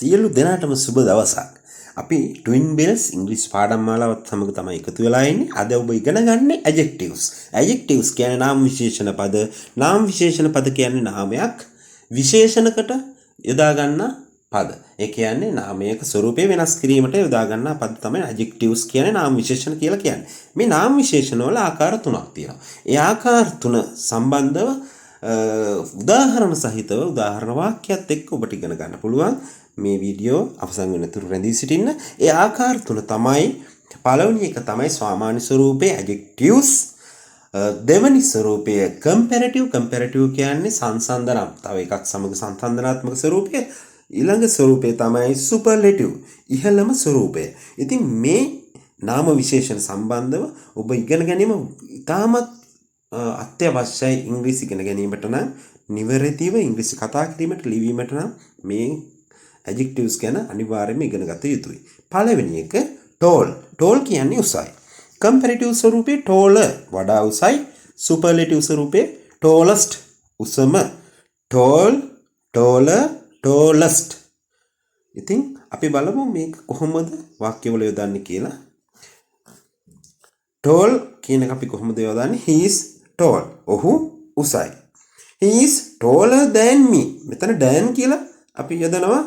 සියලු දෙනාටම සුබ දවසක්. අපි ට්වින් බෙල්ස් ඉංග්‍රීසි පාඩම් මාලාවත් සමග තමයි එකතු වෙලා ඉන්නේ. අද ඔබ ඉගෙන ගන්න adjectives. adjectives කියන්නේ නාම විශේෂණ පද. නාම විශේෂණ පද කියන්නේ නාමයක් විශේෂණකට යොදා ගන්න පද. ඒ කියන්නේ නාමයක ස්වරූපය වෙනස් කිරීමට යොදා ගන්න පද තමයි adjectives කියන්නේ නාම විශේෂණ කියලා කියන්නේ. මේ නාම විශේෂණ වල ආකාර තුනක් තියෙනවා. ඒ ආකාර තුන සම්බන්ධව උදාහරණ සහිතව උදාහරණ වාක්‍යයත් එක්ක ඔබට ඉගෙන ගන්න පුළුවන්. මේ වීඩියෝ අවසන් වෙනතුරු රැඳී සිටින්න. ඒ ආකාර තුන තමයි පළවෙනි එක තමයි සාමාන්‍ය ස්වරූපයේ adjectives. දෙවැනි ස්වරූපය comparative. comparative කියන්නේ සංසන්දනම්. තව එකක් සමග සංසන්දනාත්මක ස්වරූපය. ඊළඟ ස්වරූපය තමයි superlative. ඉහළම ස්වරූපය. ඉතින් මේ නාම විශේෂණ සම්බන්ධව ඔබ ඉගෙන ගැනීම ඉතාමත් අත්‍යවශ්‍යයි. ඉංග්‍රීසි ඉගෙන ගැනීමට නම් නිවැරදිව ඉංග්‍රීසි කතා කිරීමට ලිවීමට නම් මේ adjectives ගැන අනිවාර්යයෙන්ම ඉගෙන ගත යුතුයි. පළවෙනි එක tall. tall කියන්නේ උසයි. comparative ස්වරූපේ taller වඩා උසයි. superlative ස්වරූපේ tallest උසම. tall, taller, tallest. ඉතින් අපි බලමු මේක කොහොමද වාක්‍යවල යොදන්නේ කියලා. tall කියන එක අපි කොහොමද යොදන්නේ? he is tall. ඔහු උසයි. he is taller than me. මෙතන than කියලා අපි යොදනවා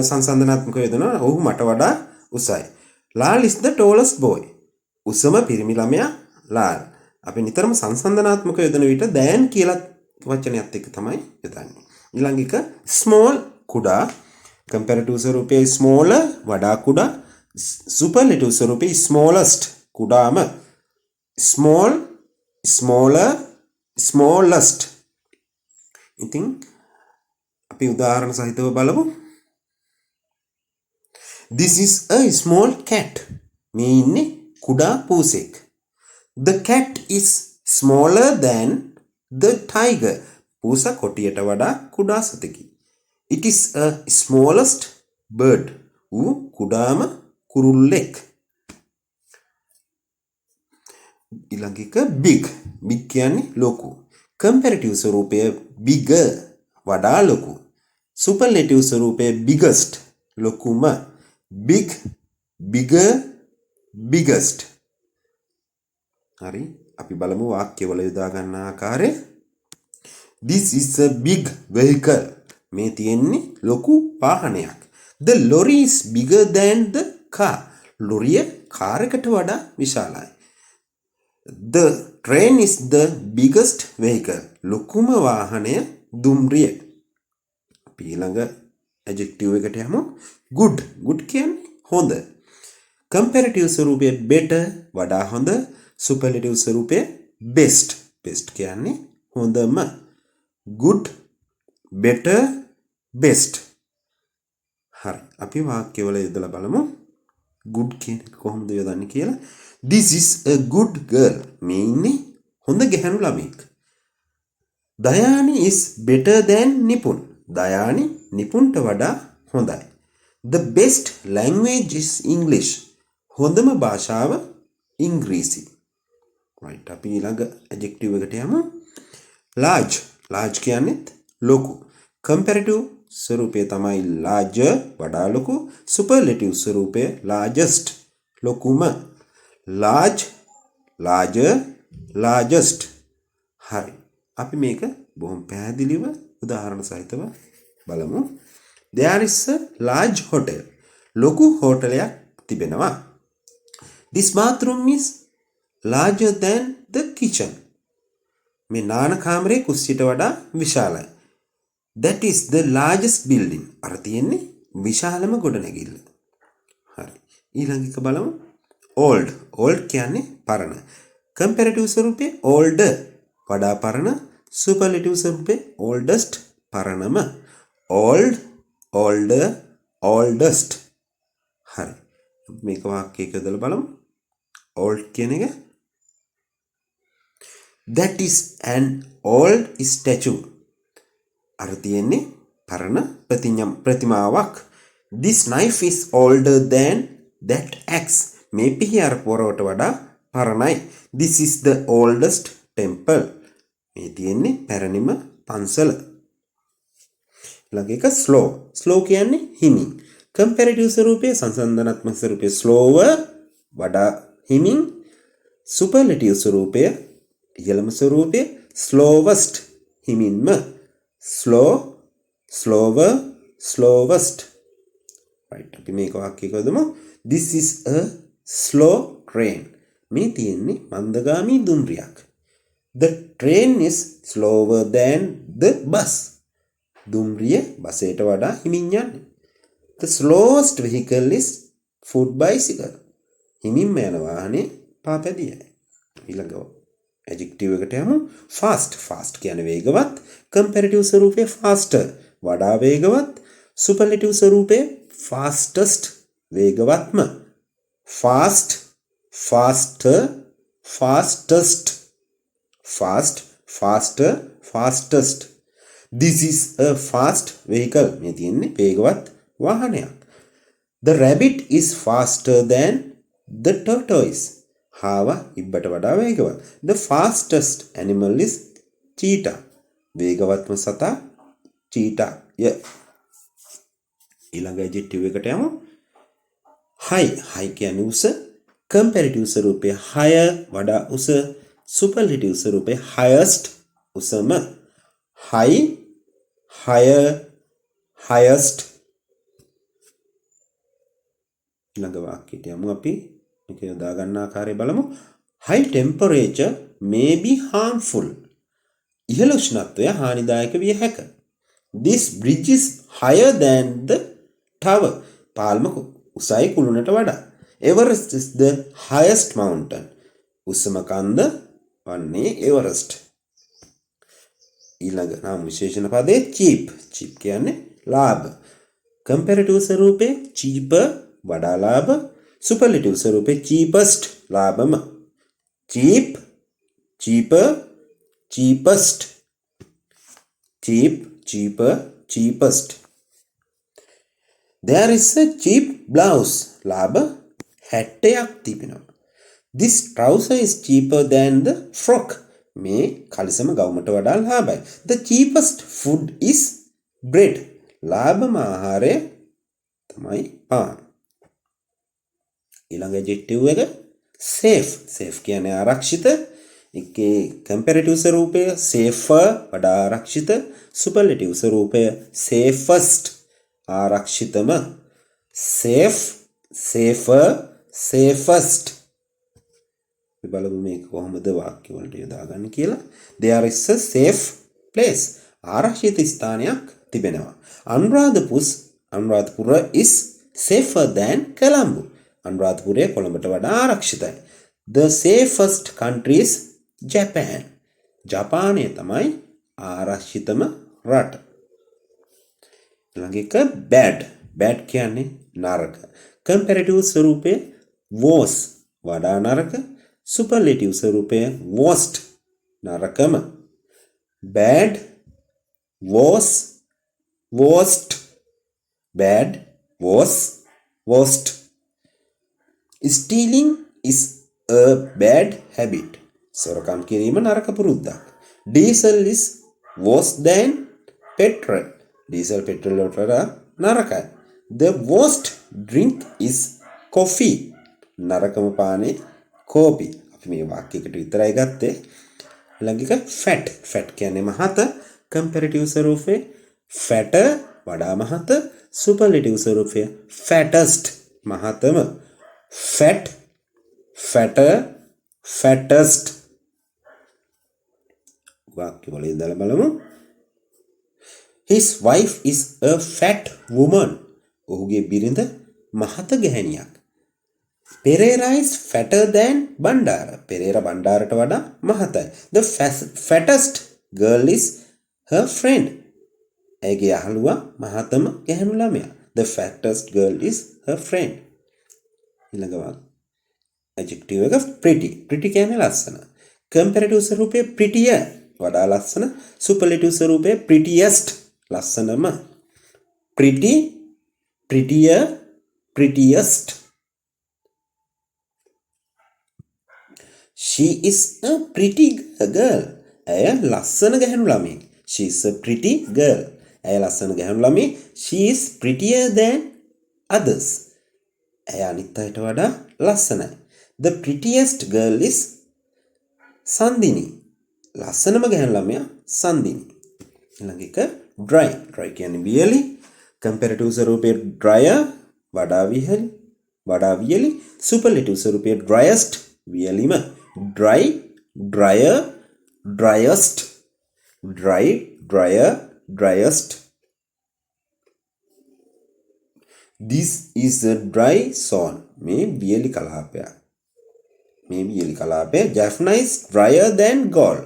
සංසන්දනාත්මකව යොදනවා. ඔහු මට වඩා උසයි. Lal is the tallest boy. උසම පිරිමි ළමයා ලාල්. අපි නිතරම සංසන්දනාත්මකව යොදන විට than කියලා වචනයත් එක්ක තමයි යොදන්නේ. ඊළඟ එක small කුඩා. comparative ස්වරූපයේ smaller වඩා කුඩා. superlative ස්වරූපයේ smallest කුඩාම. small, smaller, smallest. ඉතින් අපි උදාහරණ සහිතව බලමු. This is a small cat. මේ ඉන්නේ කුඩා පූසෙක්. The cat is smaller than the tiger. පූසා කොටියට වඩා කුඩා සතෙකි. It is a smallest bird. ඌ කුඩාම කුරුල්ලෙක්. ඊළඟ එක big. big කියන්නේ ලොකු. comparative ස්වරූපය bigger වඩා ලොකු. superlative ස්වරූපය biggest ලොකුම. big, bigger, biggest. හරි. අපි බලමු වාක්‍යවල යොදා ගන්න ආකාරය. This is a big vehicle. මේ තියෙන්නේ ලොකු වාහනයක්. The lorry is bigger than the car. ලොරිය කාර් එකට වඩා විශාලයි. The train is the biggest vehicle. ලොකුම වාහනය දුම්රිය. අපි ඊළඟ adjective එකට යමු. good. good කියන්නේ හොඳ. comparative ස්වරූපය better වඩා හොඳ. superlative ස්වරූපය best. best කියන්නේ හොඳම. good, better, best. හරි. අපි වාක්‍යවල යොදලා බලමු. good කියන එක කොහොමද යොදන්නේ කියලා. This is a good girl. මේ ඉන්නේ හොඳ ගැහැණු ළමෙක්. Dayani is better than Nipun. Dayani නිපුන්ට වඩා හොඳයි. The best language is English. හොඳම භාෂාව ඉංග්‍රීසි. right. අපි ඊළඟ adjective එකට යමු. large. large කියන්නේ ලොකු. comparative ස්වරූපය තමයි larger වඩා ලොකු. superlative ස්වරූපය largest ලොකුම. large, larger, largest. හරි. අපි මේක බොහොම පැහැදිලිව උදාහරණ සහිතව බලමු. There is a large hotel. ලොකු හෝටලයක් තිබෙනවා. This bathroom is larger than the kitchen. මේ නාන කාමරේ කුස්සියට වඩා විශාලයි. That is the largest building. අර තියෙන්නේ විශාලම ගොඩනැගිල්ල. හරි. ඊළඟ එක බලමු. old. old කියන්නේ පරණ. comparative ස්වරූපේ older වඩා පරණ. superlative ස්වරූපේ oldest පරණම. old, older, oldest. හරි. මේක වාක්‍යයක යොදලා බලමු. old කියන එක. That is an old statue. අර තියෙන්නේ පරණ ප්‍රතිමාවක්. This knife is older than that axe. මේ පිහියර පොරවට වඩා පරණයි. This is the oldest temple. මේ තියෙන්නේ පැරණිම පන්සල. ඊළඟ එක slow. slow කියන්නේ හිමි. comparative ස්වරූපය සංසන්දනාත්මක ස්වරූපය slower වඩා හිමින් superlative ස්වරූපය ඉහළම ස්වරූපය slowest හිමින්ම slow slower slowest right අපි මේක වාක්‍යයක යොදමු this is a slow train මේ තියෙන්නේ මන්දගාමී දුම්රියක් the train is slower than the bus දුම්රිය බසයට වඩා හිමින් යන්නේ the slowest vehicle is foot bicycle හිමින්ම යන වාහනේ පාපැදියයි ඊළඟ adjective එකට යමු fast fast කියන්නේ වේගවත් comparative ස්වරූපේ faster වඩා වේගවත් superlative ස්වරූපේ fastest වේගවත්ම fast faster fastest fast faster fastest this is a fast vehicle මේ තියෙන්නේ වේගවත් වාහනයක් the rabbit is faster than the tortoise හාව ඉබ්බට වඩා වේගවත් the fastest animal is cheetah වේගවත්ම සතා cheetah ඊළඟ adjective එකට යමු high high කියන්නේ උස comparative ස්වරූපය higher වඩා උස superlative ස්වරූපය highest උසම high higher highest ඊළඟ වාක්‍යයට යමු අපි මේක යොදා ගන්න ආකාරය බලමු high temperature may be harmful ඉහළ උෂ්ණත්වය හානිදායක විය හැක this bridge is higher than the tower පාල්ම උසයි කුළුණට වඩා Everest is the highest mountain උසම කන්ද වන්නේ එවරස්ට් ඊළඟ නාම විශේෂණ පදේ cheap cheap කියන්නේ ලාභ comparative ස්වරූපේ cheaper වඩා ලාභ superlative ස්වරූපේ cheapest ලාභම cheap cheaper cheapest cheap cheaper cheapest there is a cheap blouse ලාභ 60ක් තිබෙනවා this trouser is cheaper than the frock මේ කලිසම ගවුමට වඩා ලාභයි the cheapest food is bread ලාභම ආහාරය තමයි පාන් ඊළඟ adjective එක safe safe කියන්නේ ආරක්ෂිත ඒකේ comparative ස්වරූපය safer වඩා ආරක්ෂිත superlative ස්වරූපය safest ආරක්ෂිතම safe safer safest බලමු මේක කොහොමද වාක්‍ය වලට යොදාගන්නේ කියලා there is a safe place ආරක්ෂිත ස්ථානයක් තිබෙනවා Anuradhapura is safer than Colombo අනුරාධපුරය කොළඹට වඩා ආරක්ෂිතයි the safest country is Japan ජපානය තමයි ආරක්ෂිතම රට ඊළඟ එක bad කියන්නේ නරක comparative ස්වරූපේ worse වඩා නරක superlative ස්වරූපය worst නරකම bad worse worst bad worse worst stealing is a bad habit සොරකම් කිරීම නරක පුරුද්දක් diesel is worse than petrol diesel petrol වලට වඩා නරකයි the worst drink is coffee නරකම පානේ කෝපි අපි මේ වාක්‍යයකට විතරයි ගත්තේ ඊළඟ එක fat කියන්නේ මහත comparative ස්වරූපේ fatter වඩා මහත superlative ස්වරූපය fattest මහතම fat fatter fattest වාක්‍ය වල ඉඳලා බලමු his wife is a fat woman ඔහුගේ බිරිඳ මහත ගැහැණියක් Pereira is fatter than Bandara. Pereira බණ්ඩාරට වඩා මහතයි. The fattest girl is her friend. ඇගේ යහළුවා මහතම ගැහැණු ළමයා. The fattest girl is her friend. ඊළඟ adjective එක pretty. Pretty කියන්නේ ලස්සන. comparative ස්වරූපේ prettier වඩා ලස්සන. superlative ස්වරූපේ prettiest ලස්සනම. pretty, prettier, prettiest. She is a pretty girl. ඇය ලස්සන ගැහැණු ළමයෙක්. She is a pretty girl. ඇය ලස්සන ගැහැණු ළමයෙක්. She is prettier than others. ඇය අනිත් අයට වඩා ලස්සනයි. The prettiest girl is Sandini. ලස්සනම ගැහැණු ළමයා සන්දිනි. ඊළඟ එක dry. dry කියන්නේ වියලි. comparative ස්වරූපයේ drier වඩා වියලි. superlative ස්වරූපයේ driest වියලිම. dry, drier, driest. dry, drier, driest. This is a dry zone. මේ වියලි කලාපයක්. Jaffna is drier than Gaul.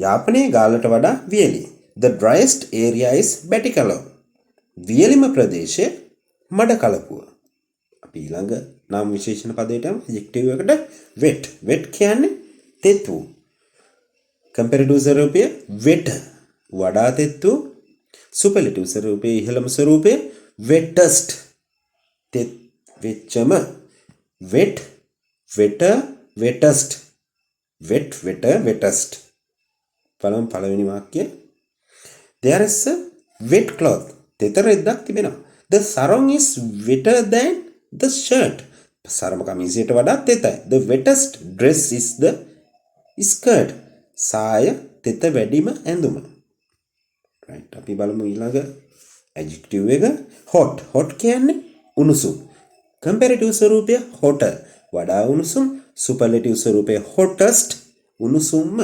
යාපනයේ ගාල්ලට වඩා වියලි. The driest area is Batticaloa. වියලිම ප්‍රදේශය මඩකලපුව. අපි ඊළඟ නාම විශේෂණ පදයට යමු. adjective එකට wet. wet කියන්නේ තෙත් වූ. comparative ස්වරූපය wet වඩා තෙත් වූ. superlative ස්වරූපයේ ඉහළම ස්වරූපය wettest තෙත් වෙච්චම. wet, wetter, wettest. wet, wetter, wettest. පළවෙනි වාක්‍යය. There is a wet cloth. තෙත රෙද්දක් තිබෙනවා. The sarong is wetter than the shirt. සරම කමිසයට වඩා තෙතයි. The wettest dress is the skirt. සාය තෙත වැඩිම ඇඳුම. right. අපි බලමු ඊළඟ adjective එක. hot. hot කියන්නේ උණුසුම්. comparative ස්වරූපය hotter වඩා උණුසුම්. superlative ස්වරූපය hottest උණුසුම්ම.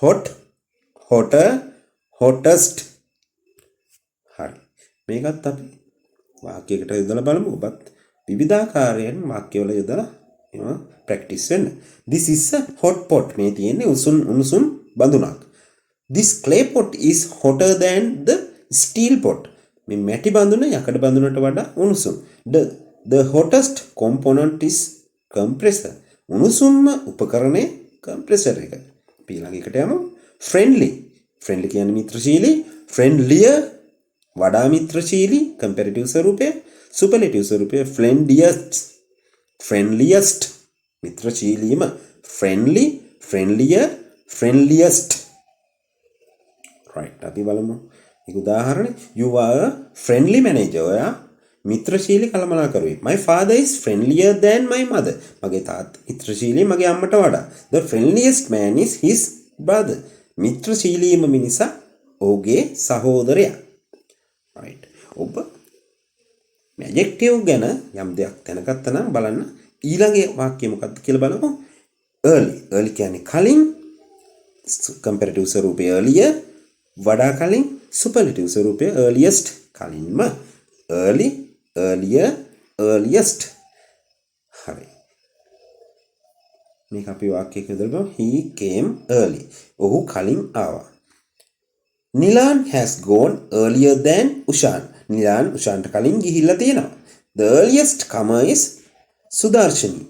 hot, hotter, hottest. හරි. මේකත් අපි වාක්‍යයකට යොදලා බලමු. ඔබත් විවිධාකාරයෙන් වාක්‍යවල යොදලා ඒවා ප්‍රැක්ටිස් වෙන්න. This is a hot pot. මේ තියෙන්නේ උණුසුම් බඳුනක්. This clay pot is hotter than the steel pot. මේ මැටි බඳුන යකඩ බඳුනට වඩා උණුසුම්. The hottest component is compressor. උණුසුම්ම උපකරණය compressor එක. ඊළඟ එකට යමු. friendly. friendly කියන්නේ මිත්‍රශීලී. friendlier වඩා මිත්‍රශීලී. comparative ස්වරූපය. superlative ස්වරූපය friendliest මිත්‍රශීලීම. friendly, friendlier, friendliest. right. අපි බලමු එක උදාහරණ. you are a friendly manager. ඔයා මිත්‍රශීලී කළමනාකරුවෙක්. my father is friendlier than my mother. මගේ තාත්තා මිත්‍රශීලී මගේ අම්මට වඩා. the friendliest man is his brother. මිත්‍රශීලීම මිනිසා ඔහුගේ සහෝදරයා. right. ඔබ adjective ගැන යම් දෙයක් දැනගත්තා නම් බලන්න ඊළඟ වාක්‍යය මොකක්ද කියලා බලමු. early. early කියන්නේ කලින්. comparative ස්වරූපය earlier වඩා කලින්. superlative ස්වරූපය earliest කලින්ම. early, earlier, earliest. හරි. මේක අපි වාක්‍යයක යොදලා he came early. ඔහු කලින් ආවා. Nilan has gone earlier than Ushan. Nilan Ushanට කලින් ගිහිල්ලා තියෙනවා. The earliest comer is Sudarshani.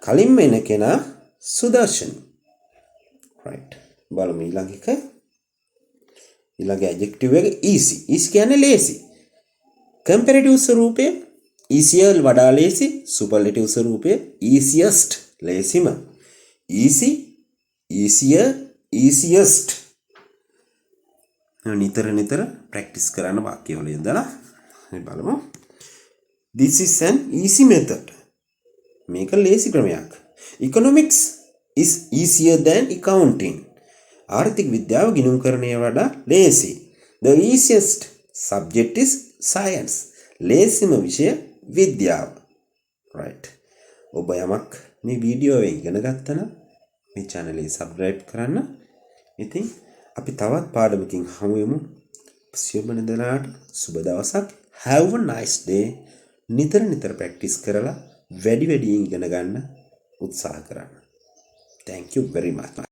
කලින්ම එන කෙනා Sudarshani. right. බලමු ඊළඟ එක. ඊළඟ adjective එක easy. easy කියන්නේ lazy. comparative ස්වරූපය easier වඩා lazy. superlative ස්වරූපය easiest lazyම. easy, easier, easiest. නිතර ප්‍රැක්ටිස් කරන්න වාක්‍යවල යොදලා බලමු. This is an easy method. මේක lazy ක්‍රමයක්. Economics is easier than accounting. ආර්ථික විද්‍යාව ගිණුම්කරණය වඩා lazy. The easiest subject is science. lazyම විෂය විද්‍යාව. right. ඔබ යමක් මේ වීඩියෝ එකෙන් ඉගෙන ගත්තා නම් මේ channel එක subscribe කරන්න. ඉතින් අපි තවත් පාඩමකින් හමු වෙමු. සියලුම දෙනාට සුබ දවසක්. Have a nice day. නිතර ප්‍රැක්ටිස් කරලා වැඩියෙන් ඉගෙන ගන්න උත්සාහ කරන්න. Thank you very much.